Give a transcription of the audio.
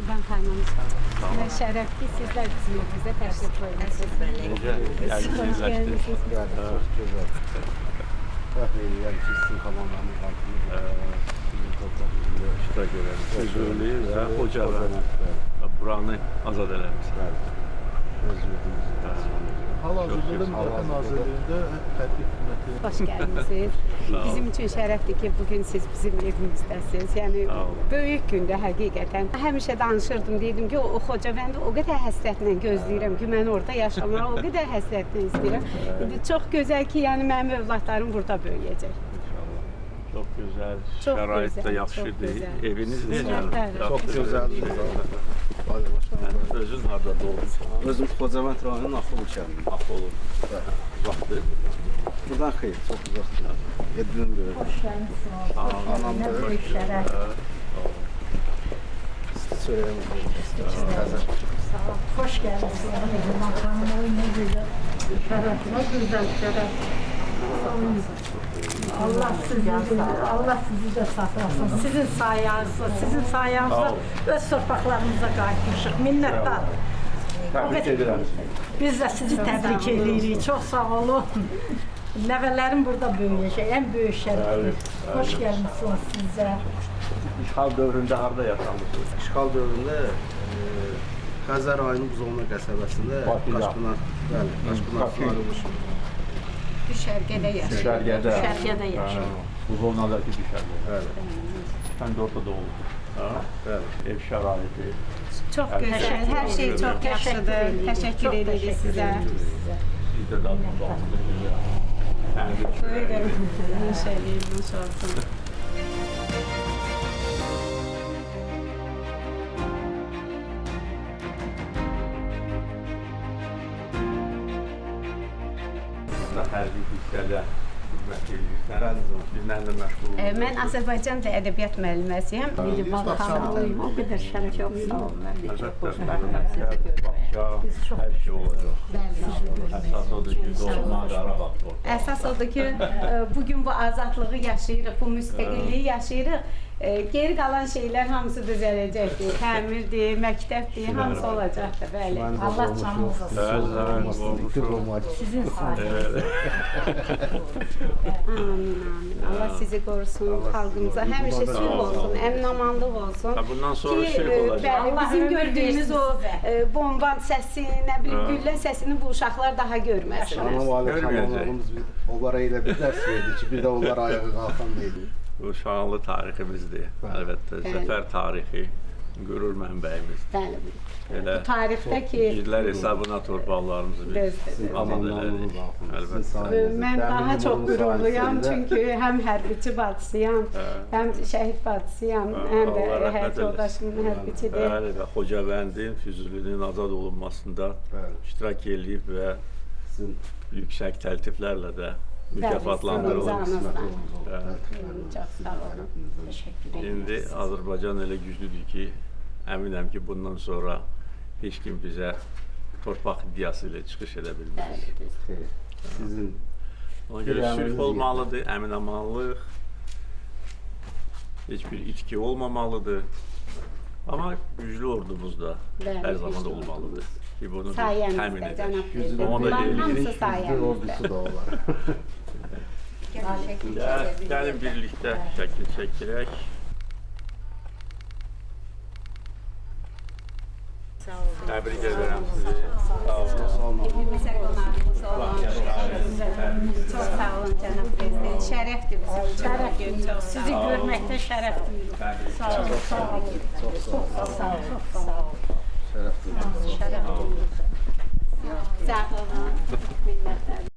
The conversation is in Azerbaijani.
Ben kaynanız. Şərəfli sizlər bizim evimizdə təşrif buyurmuşsunuz. Hoş geldiniz. Sizin komandanın altında sizin toplamınızda iştirak edelim. Huzurluyuz və Xocalı buranı azad eləmişsiniz. Öz yurdumuzu təsvir ediyoruz. Hal-hazırda Müdafiə Nazirliyində Tədqiq Xidməti. Hoş geldiniz. Bizim için şərəfdir ki, bugün siz bizim evimizdəsiniz. Yəni böyük gündə həqiqətən. Həmişə danışırdım, dedim ki, o Xocavəndi o qədər həsrətlə gözləyirəm ki, mən orada yaşamağı o qədər həsrətlə istəyirəm. İndi çox gözəl ki, yəni mənim övladlarım burada böyüyəcək. Çox gözəl, Çox şərait gözəl, də çox yaxşıdır. gözəl. Eviniz necə? Çox gözəldir. Özün harada doğdun? Özüm Xocavənd rayonunun Afol kəndində. Afolun. Uzaqdır. Buradan xeyr, çox uzaqdır. 7 gün böyle. Hoş geldiniz. Anam da Büyük şərəf. Hoş geldiniz. Makamı ne güzel. Şərəf, ne güzel şərəf. Allah sizi de saklasın. Sizin sayenizde, öz torpaqlarımıza qayıtmışıq. Minnəttar. Təbrik edirəm. Biz də sizi təbrik edirik. Çox sağ olun. Nəvələrim burada böyüyəcək. Ən böyük şərəfdir. Xoş gəlmisiniz sizə. İşğal dövründə harada yaşamışsınız? İşğal dövründə Xəzər rayonunun Buzovna qəsəbəsində Qaşqınar ayrılmış. Düşərgədə yaşayır. Düşərgədə yaşayır. Bu zonadakı düşərgədə. Bəli. Sən də orada doğulsun. Bəli. Ev şəraiti. Çox gözəl. Hər şey çox yaxşıdır. Təşəkkür edirik sizə. Siz də dadınız olsun. Buyurun. İnşallah, inşallah. Hərbi hissədə xidmət edirsən. Bizlə də məşğul olursunuz. Mən Azərbaycan dili ədəbiyyat müəlliməsiyəm. O qədər şən çox sağ olun. Mən də çox xoşbəxtəm. Bakıya, hər şey olacaq. Əsas odur ki, doğma Qarabağ torpağı. Əsas odur ki, bugün bu azadlığı yaşayırıq, bu müstəqilliyi yaşayırıq. Geri qalan şeylər hamısı düzələcəkdir. Təmirdir, məktəbdir, hamısı olacaqdır. Bəli. Allah canınızı sizin sayənizdə. Amin, amin. Allah sizi qorusun, xalqımıza həmişə sülh olsun, əmin-amanlıq olsun. Bundan sonra sülh olacaq. Bəli, bizim gördüyümüz o bomba səsi, nə bilim, güllə səsini bu uşaqlar daha görməsinlər. Ana Valid xanımlarımız onlara elə bir dərs verdi ki, bir də onlar ayağa qalxan deyil. Bu şanlı tariximizdir. Əlbəttə, zəfər tarixi, qürur mənbəyimiz. Bəli, Elə bu tarixdə ki, illər hesabına torpaqlarımızı biz azad elədik. Əlbəttə. mən daha çox qürurluyam, çünki həm hərbiçi bacısıyam, həm şəhid bacısıyam, həm də həyat yoldaşımın hərbiçidir. Bəli, və Xocavəndin, Füzulinin azad olunmasında iştirak edib və yüksək təltiflərlə də mükafatlandırılmışsınız. Çox sağ olun. Təşəkkür edirəm. İndi Azərbaycan elə güclüdür ki, əminəm ki, bundan sonra heç kim bizə torpaq iddiası ilə çıxış edə bilməz. Sizin Ona görə sülh olmalıdır, əmin-amanlıq, heç bir itki olmamalıdır. Amma güclü ordumuz da hər zaman da olmalıdır ki, bunu təmin Sayənizdə, edək. cənab prezident. Onu da Bunların hamısı güclü sayənizdə. ordusu da olar. Gəlin birlikdə şəkil çəkdirək. Təbrik edirəm sizi. Sağ olun. Evimizə qonağınız olun. Çox sağ olun cənab prezident. Şərəfdir bizim üçün. Şərəfdir. Sizi görməkdə şərəf duyuruq. Sağ olun. Sağ olun. Çox sağ olun. Şərəf duyuruq. Şərəf duyuruq. Sağ olun. Minnətlər.